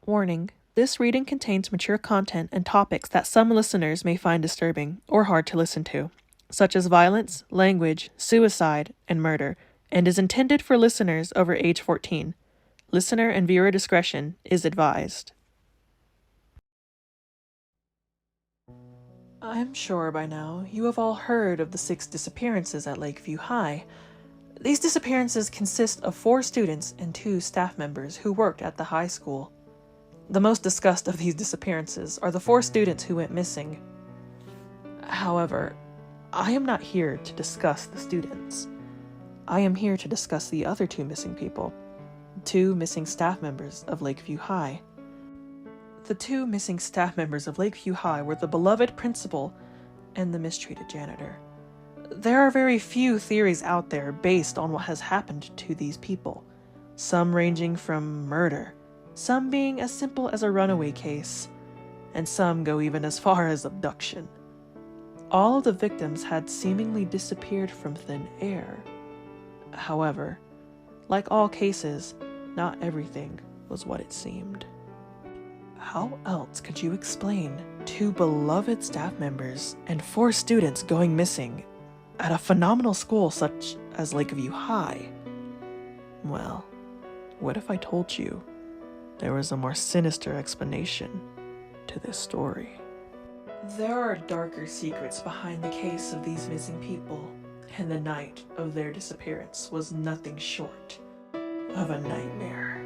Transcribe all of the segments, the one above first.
Warning: this reading contains mature content and topics that some listeners may find disturbing or hard to listen to, such as violence, language, suicide, and murder, and is intended for listeners over age 14. Listener and viewer discretion is advised. I'm sure by now you have all heard of the 6 disappearances at Lakeview High. These disappearances consist of 4 students and 2 staff members who worked at the high school. The most discussed of these disappearances are the 4 students who went missing. However, I am not here to discuss the students. I am here to discuss the other 2 missing people, 2 missing staff members of Lakeview High. The 2 missing staff members of Lakeview High were the beloved principal and the mistreated janitor. There are very few theories out there based on what has happened to these people, some ranging from murder, some being as simple as a runaway case, and some go even as far as abduction. All of the victims had seemingly disappeared from thin air. However, like all cases, not everything was what it seemed. How else could you explain 2 beloved staff members and 4 students going missing at a phenomenal school such as Lakeview High? Well, what if I told you there was a more sinister explanation to this story? There are darker secrets behind the case of these missing people, and the night of their disappearance was nothing short of a nightmare.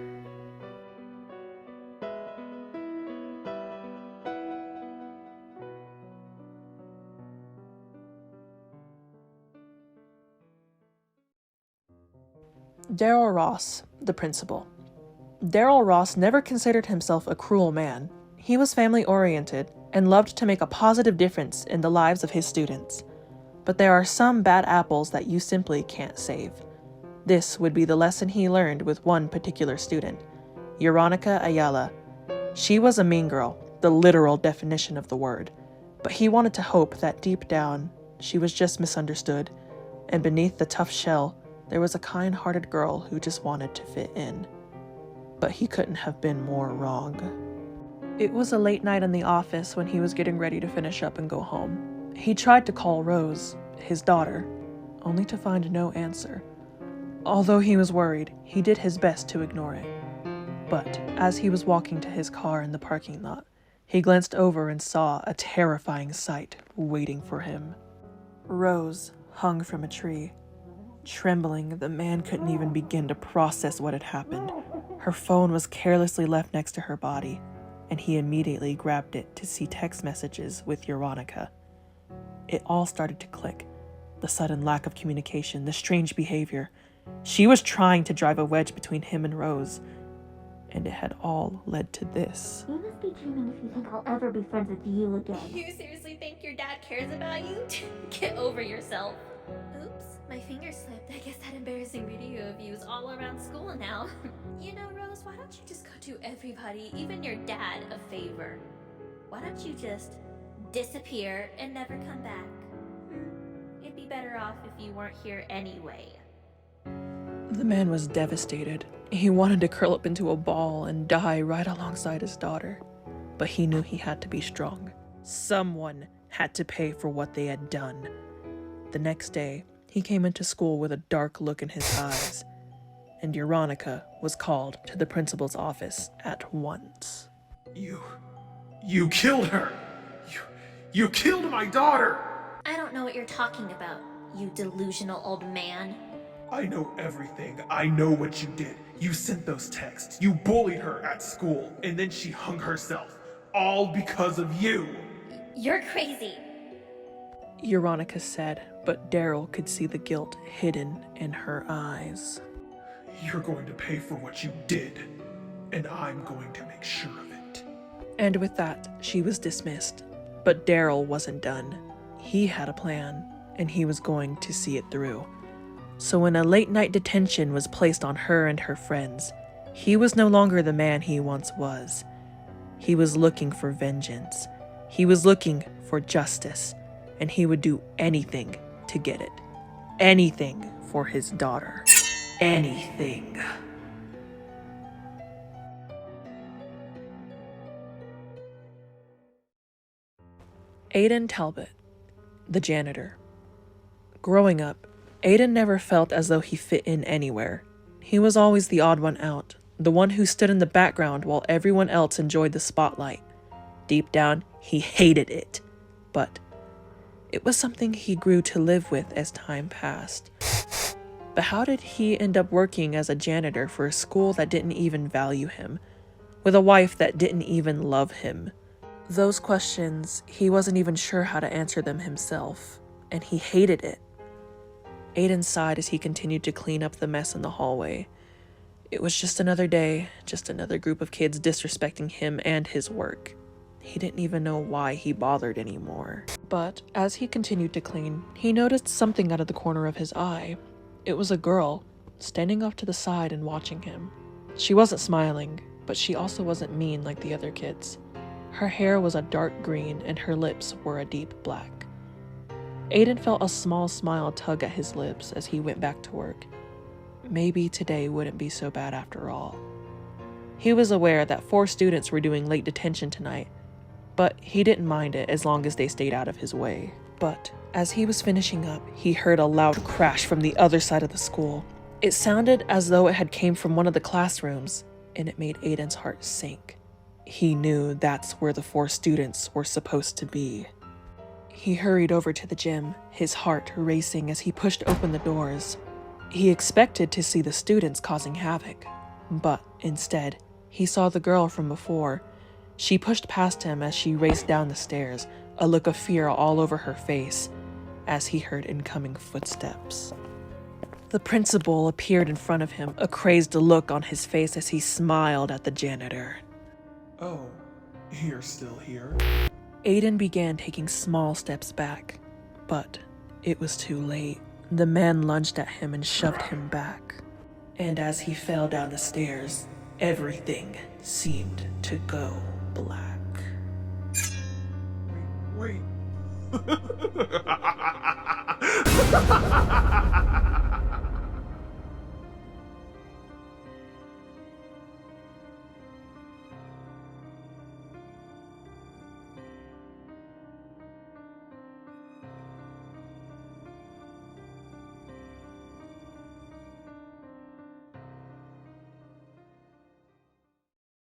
Daryl Ross, the principal. Daryl Ross never considered himself a cruel man. He was family-oriented and loved to make a positive difference in the lives of his students. But there are some bad apples that you simply can't save. This would be the lesson he learned with one particular student, Veronica Ayala. She was a mean girl, the literal definition of the word. But he wanted to hope that deep down, she was just misunderstood, and beneath the tough shell, there was a kind-hearted girl who just wanted to fit in. But he couldn't have been more wrong. It was a late night in the office when he was getting ready to finish up and go home. He tried to call Rose, his daughter, only to find no answer. Although he was worried, he did his best to ignore it. But as he was walking to his car in the parking lot, he glanced over and saw a terrifying sight waiting for him. Rose hung from a tree. Trembling, the man couldn't even begin to process what had happened. Her phone was carelessly left next to her body, and he immediately grabbed it to see text messages with Veronica. It all started to click. The sudden lack of communication, the strange behavior. She was trying to drive a wedge between him and Rose, and it had all led to this. You must be dreaming if you think I'll ever be friends with you again. You seriously think your dad cares about you? Get over yourself. Oops, my finger slipped. I guess that embarrassing video of you is all around school now. You know, Rose, why don't you just go do everybody, even your dad, a favor? Why don't you just disappear and never come back? It'd be better off if you weren't here anyway. The man was devastated. He wanted to curl up into a ball and die right alongside his daughter. But he knew he had to be strong. Someone had to pay for what they had done. The next day, he came into school with a dark look in his eyes, and Veronica was called to the principal's office at once. You killed her! You killed my daughter! I don't know what you're talking about, you delusional old man. I know everything. I know what you did. You sent those texts. You bullied her at school, and then she hung herself. All because of you. You're crazy. Veronica said, but Daryl could see the guilt hidden in her eyes. You're going to pay for what you did, and I'm going to make sure of it. And with that, she was dismissed. But Daryl wasn't done. He had a plan, and he was going to see it through. So when a late-night detention was placed on her and her friends, he was no longer the man he once was. He was looking for vengeance. He was looking for justice, and he would do anything to get it. Anything for his daughter. Anything. Aiden Talbot, the janitor. Growing up, Aiden never felt as though he fit in anywhere. He was always the odd one out, the one who stood in the background while everyone else enjoyed the spotlight. Deep down, he hated it, but it was something he grew to live with as time passed. But how did he end up working as a janitor for a school that didn't even value him, with a wife that didn't even love him? Those questions, he wasn't even sure how to answer them himself, and he hated it. Aiden sighed as he continued to clean up the mess in the hallway. It was just another day, just another group of kids disrespecting him and his work. He didn't even know why he bothered anymore. But as he continued to clean, he noticed something out of the corner of his eye. It was a girl, standing off to the side and watching him. She wasn't smiling, but she also wasn't mean like the other kids. Her hair was a dark green and her lips were a deep black. Aiden felt a small smile tug at his lips as he went back to work. Maybe today wouldn't be so bad after all. He was aware that 4 students were doing late detention tonight, but he didn't mind it as long as they stayed out of his way. But as he was finishing up, he heard a loud crash from the other side of the school. It sounded as though it had came from one of the classrooms, and it made Aiden's heart sink. He knew that's where the 4 students were supposed to be. He hurried over to the gym, his heart racing as he pushed open the doors. He expected to see the students causing havoc, but instead, he saw the girl from before. She pushed past him as she raced down the stairs, a look of fear all over her face, as he heard incoming footsteps. The principal appeared in front of him, a crazed look on his face as he smiled at the janitor. Oh, you're still here? Aiden began taking small steps back, but it was too late. The man lunged at him and shoved him back. And as he fell down the stairs, everything seemed to go black. Wait.